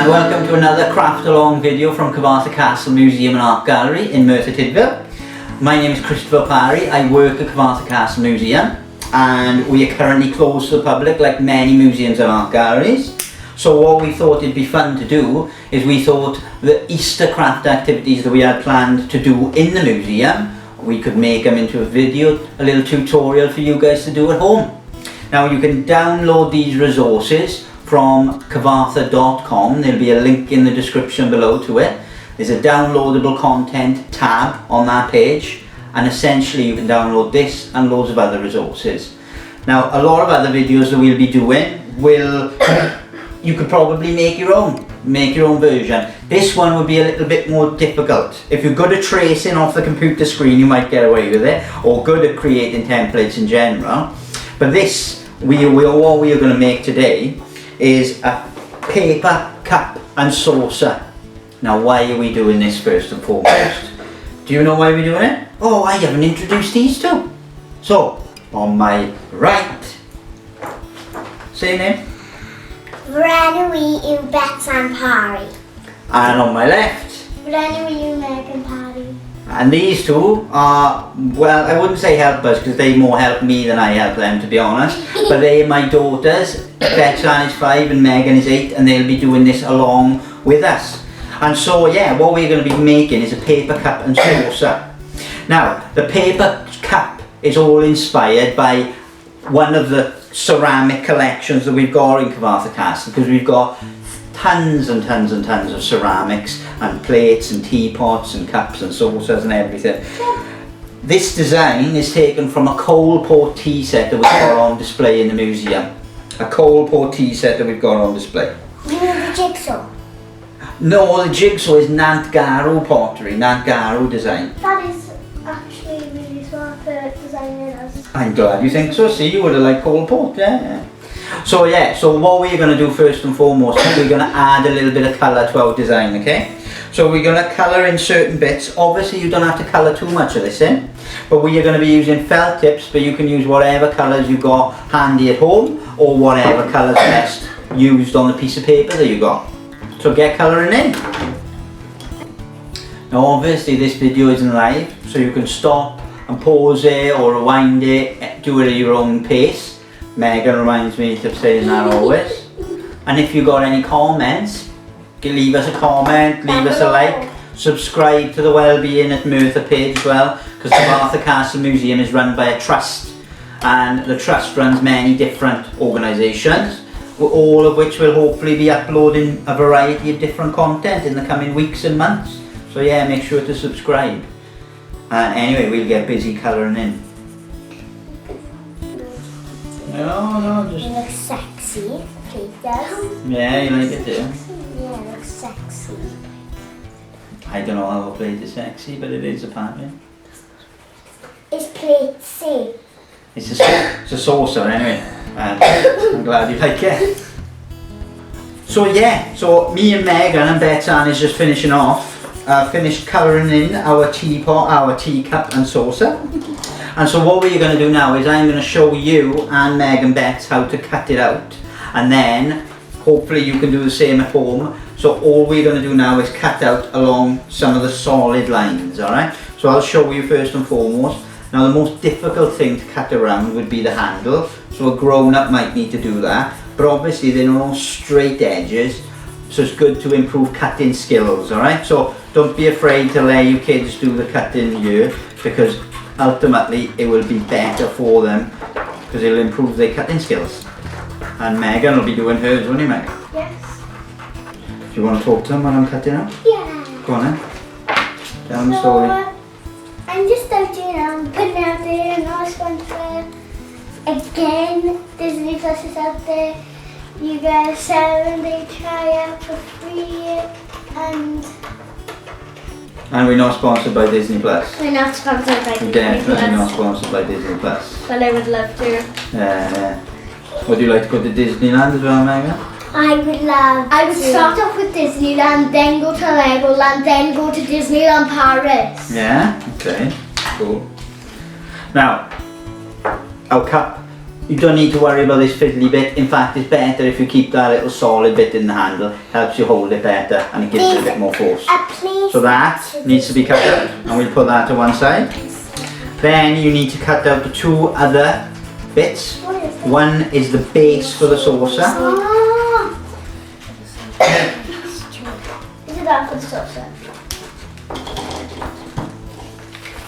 and welcome to another craft along video from Cyfarthfa Castle Museum and Art Gallery in Merthyr Tydfil. My name is Christopher Parry. I work at Cyfarthfa Castle Museum and we are currently closed to the public like many museums and art galleries. So what we thought it'd be fun to do is we thought the Easter craft activities that we had planned to do in the museum, we could make them into a video, a little tutorial for you guys to do at home. Now you can download these resources from cyfarthfa.com. There'll be a link in the description below to it. There's a downloadable content tab on that page, and essentially you can download this and loads of other resources. Now a lot of other videos that we'll be doing you could probably make your own version. This one would be a little bit more difficult. If you're good at tracing off the computer screen, you might get away with it, or good at creating templates in general. But this, what we are going to make today is a paper cup and saucer. Now why are we doing this first and foremost? Do you know why we're doing it? Oh, I haven't introduced these two. So, on my right, say your name. Renwy yw Betsan Parry. And on my left. Renwy yw Megan Parry. And these two are, well, I wouldn't say helpers because they more help me than I help them, to be honest. But they are my daughters. Betsan is 5 and Megan is 8, and they'll be doing this along with us. And so, yeah, what we're going to be making is a paper cup and saucer. Now, the paper cup is all inspired by one of the ceramic collections that we've got in Cyfarthfa Castle, because we've got tons and tons and tons of ceramics and plates and teapots and cups and saucers and everything. This design is taken from a Coalport tea set that we've got on display in the museum. A Coalport tea set that we've got on display. You know the jigsaw? No, the jigsaw is Nantgarw pottery, Nantgarw design. That is actually really smart for designing us. I'm glad you think so. See, you would have liked Coalport, yeah. So yeah, so what we're going to do first and foremost is we're going to add a little bit of colour to our design, okay? So we're going to colour in certain bits. Obviously you don't have to colour too much of this in, but we are going to be using felt tips, but you can use whatever colours you've got handy at home, or whatever colours best used on the piece of paper that you got. So get colouring in. Now obviously this video isn't live, so you can stop and pause it or rewind it, do it at your own pace. Megan reminds me of saying that always. And if you got any comments, leave us a comment, leave us a like, subscribe to the Wellbeing at Merthyr page as well, because the Cyfarthfa Castle Museum is run by a trust, and the trust runs many different organisations, all of which will hopefully be uploading a variety of different content in the coming weeks and months. So yeah, make sure to subscribe. And anyway, we'll get busy colouring in. No, just... You look sexy, Kate does. Yeah, you like it too? Yeah, it looks sexy. I don't know how a plate is sexy, but it is apparently. It's plate C. It's a saucer anyway. I'm glad you like it. So yeah, so me and Megan and Betsan is just finishing off. Finished colouring in our teapot, our teacup and saucer. And so what we're going to do now is I'm going to show you and Meg and Bets how to cut it out, and then hopefully you can do the same at home. So all we're going to do now is cut out along some of the solid lines, alright? So I'll show you first and foremost. Now the most difficult thing to cut around would be the handle, so a grown-up might need to do that, but obviously they're no straight edges, so it's good to improve cutting skills, alright? So don't be afraid to let your kids do the cutting here, because ultimately it will be better for them, because it'll improve their cutting skills. And Megan will be doing hers, won't you, Megan? Yes. Do you want to talk to them when I'm cutting out? Yeah. Go on then. Tell them the story. I'm just out here now, putting it out there, and I was sponsor. Again, Disney Plus is out there. You get a 7-day tryout for free, and we're not sponsored by Disney Plus. we're not sponsored by Disney Definitely Plus. not sponsored by Disney Plus. But I would love to. Yeah. Would you like to go to Disneyland as well, Megan? I would love I would start off with Disneyland, then go to Legoland, then go to Disneyland Paris. Yeah? Okay. Cool. Now, our cup You don't need to worry about this fiddly bit. In fact, it's better if you keep that little solid bit in the handle. Helps you hold it better and it gives it a bit more force. So that needs to be cut out, and we'll put that to one side. Then you need to cut out the two other bits. One is the base for the saucer. Oh. Is it that for the saucer?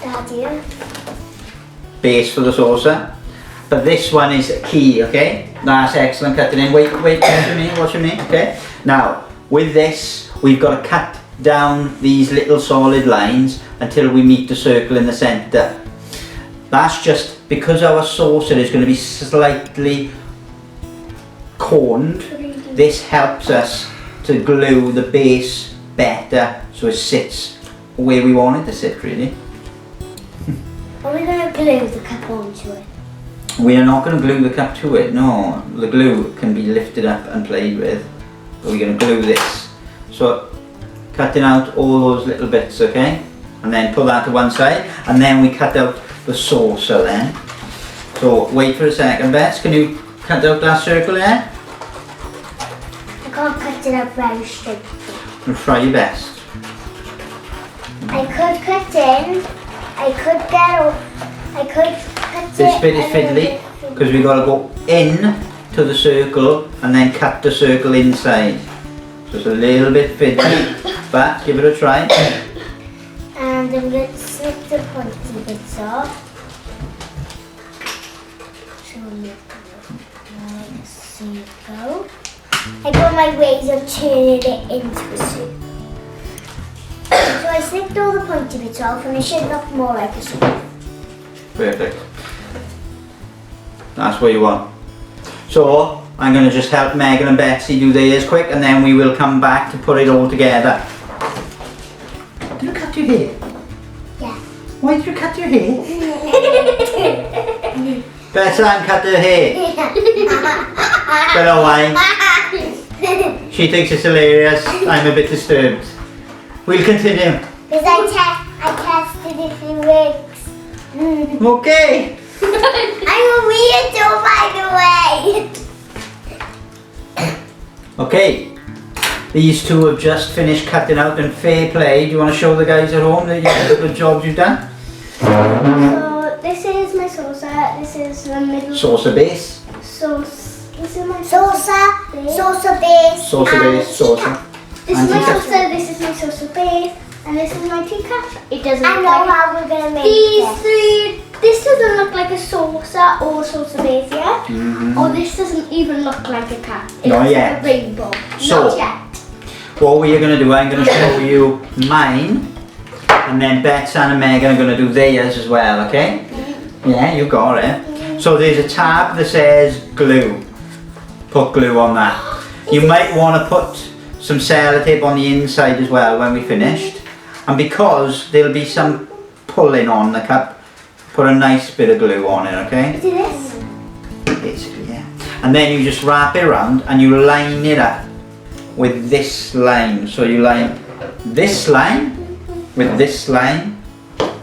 Daddy. Base for the saucer. But this one is key, okay? That's excellent, cut it in. Wait, watch me, okay? Now, with this, we've got to cut down these little solid lines until we meet the circle in the centre. That's just because our saucer is going to be slightly coned. This helps us to glue the base better so it sits where we want it to sit, really. Are we going to glue the cup onto it? We are not going to glue the cup to it, no. The glue can be lifted up and played with. But we're going to glue this. So, cutting out all those little bits, okay? And then put that to one side. And then we cut out the saucer then. So, wait for a second, Bess. Can you cut out that circle there? I can't cut it out very straight. And try your best. I could cut in. I could cut This bit is fiddly because we've got to go in to the circle and then cut the circle inside. So it's a little bit fiddly, but give it a try. And I'm going to snip the pointy bits off. So there you go. I got my ways of turning it into a soup. So I snipped all the pointy bits off and it should look more like a soup. Perfect. That's what you want. So, I'm going to just help Megan and Betsy do theirs quick and then we will come back to put it all together. Did you cut your hair? Yeah. Why did you cut your hair? Betsy cut her hair. Don't know why. She thinks it's hilarious. I'm a bit disturbed. We'll continue. Because I tested if it works. Okay. I'm a weirdo, by the way. Okay. These two have just finished cutting out and fair play. Do you want to show the guys at home the good jobs you've done? So this is my saucer. This is the middle. Saucer base. This is my saucer base. Saucer base. Saucer. This is my saucer. This is my saucer base. And this is my teacup. It doesn't look like how we're going to make these three. This doesn't look like a saucer or a saucer base yet. Or this doesn't even look like a cup. It Not looks yet. like a rainbow. So, Not yet. What we are going to do, I'm going to show you mine. And then Betsy and Megan are going to do theirs as well, okay? Yeah, you got it. So there's a tab that says glue. Put glue on that. You might want to put some sellotape on the inside as well when we finished. And because there'll be some pulling on the cup, put a nice bit of glue on it, okay? Do this. Basically, yeah. And then you just wrap it around and you line it up with this line. So you line this line with this line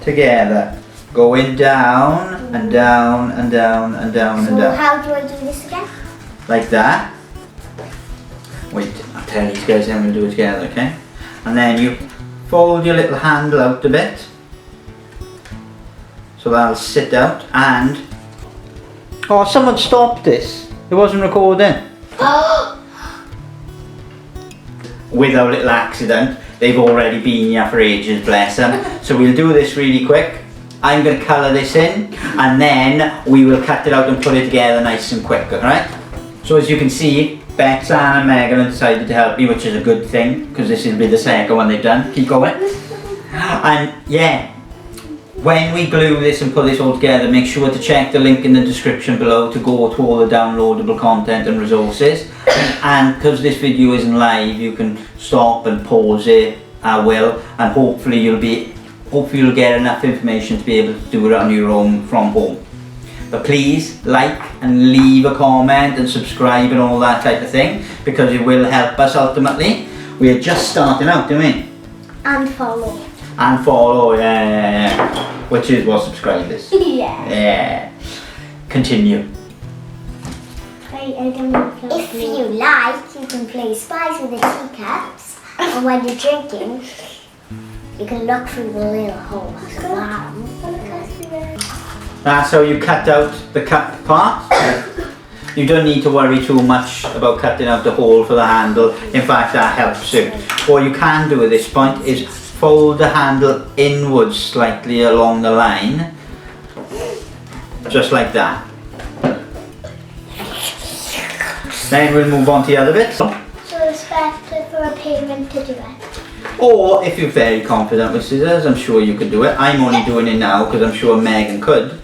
together. Going down and down and down and down and So down. how do I do this again? Like that. Wait, I'll tell these guys how I'm going to do it together, okay? And then you fold your little handle out a bit. So that'll sit out and... Oh, someone stopped this. It wasn't recording. With our little accident. They've already been here for ages, bless them. So we'll do this really quick. I'm going to colour this in and then we will cut it out and put it together nice and quick, alright? So as you can see, Betsy and Megan have decided to help me, which is a good thing because this will be the second one they've done. Keep going. And yeah, when we glue this and put this all together, make sure to check the link in the description below to go to all the downloadable content and resources. And because this video isn't live, you can stop and pause it at will, and hopefully you'll get enough information to be able to do it on your own from home. But please like and leave a comment and subscribe and all that type of thing, because it will help us ultimately. We are just starting out, don't we? And follow. And follow, yeah. Which is what subscribe is. Yeah. Yeah. Continue. I don't know. If you like, you can play spies with the teacups. And when you're drinking, you can look through the little hole at the bottom. That's how you cut out the cup part. You don't need to worry too much about cutting out the hole for the handle. In fact, that helps you. What you can do at this point is fold the handle inwards slightly along the line. Just like that. Then we'll move on to the other bit. So it's better for a parent to do it. Or if you're very confident with scissors, I'm sure you could do it. I'm only doing it now because I'm sure Megan could.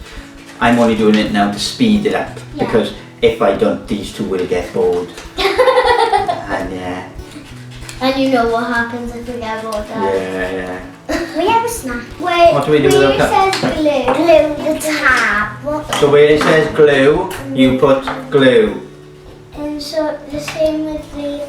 I'm only doing it now to speed it up. Yeah. Because if I don't, these two will get bored. And yeah. And you know what happens if we get bored. Yeah. We have a snack. Wait, What do we do with where the it says glue. Glue the tab. So where it says glue, you put glue. And so the same with the...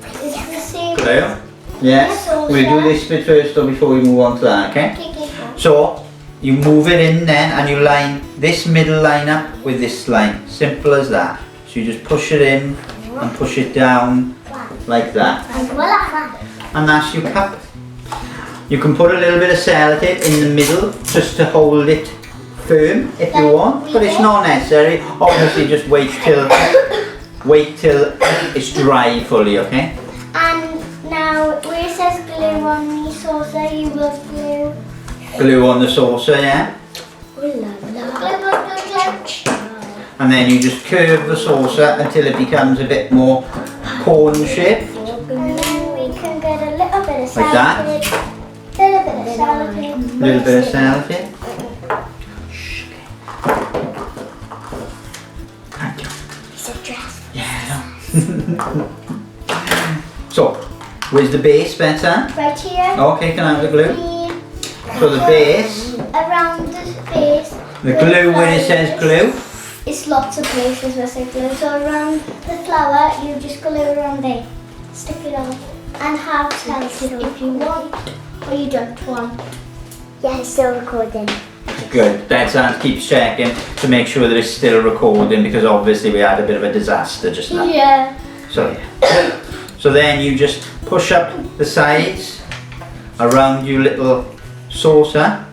It's the same. Glue? Yes. We'll do this bit first though before we move on to that, okay? So you move it in then and you line this middle line up with this line. Simple as that. So you just push it in and push it down like that. And voila. And that's your cup. You can put a little bit of sellotape in the middle just to hold it firm if you want, but it's not necessary. Obviously just wait till it's dry fully, okay? And now where it says glue on the saucer, you will glue. Glue on the saucer, yeah? And then you just curve the saucer until it becomes a bit more cone shaped. And then we can get a little bit of Like that? Little bit of sellotape. Little bit of sellotape. Thank you. It's a dress. Yeah. So, where's the base, Better? Right here. Okay, can I have the glue? So the base, Around the base. the glue where it says glue. It's lots of places where it says glue. So around the flower, you just glue around there. Stick it on. And have sellotape if you want. Or you don't want. Yeah, it's still recording. Good. Better keeps checking to make sure that it's still recording because obviously we had a bit of a disaster just now. Yeah. So then you just push up the sides around your little saucer.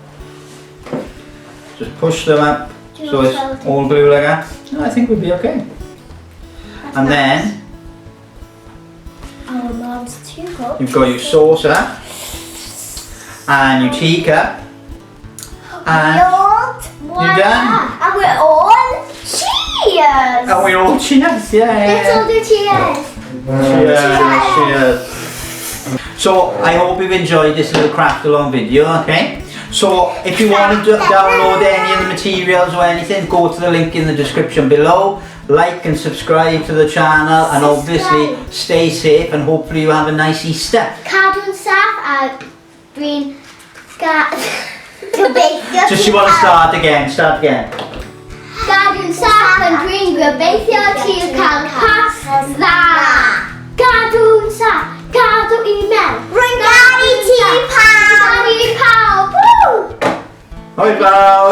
Just push them up so it's all glue like that. I think we'll be okay. And then our mom's teacup. you've got your saucer and your teacup. And you're done. And we're all cheers. And we're all cheers, yeah. Let's all do cheers. Cheers. So I hope you've enjoyed this little craft along video, okay? So if you want to download any of the materials or anything, go to the link in the description below. Like and subscribe to the channel and obviously stay safe and hopefully you have a nice Easter. Cartoon staff green Just you want to start again. Garden staff and green gobeithio til cael pas dda. Gadw'n saff, gadw email. Rwy'n gadi ti pawb. Gadi pawb. Woo! Hwyl fawr.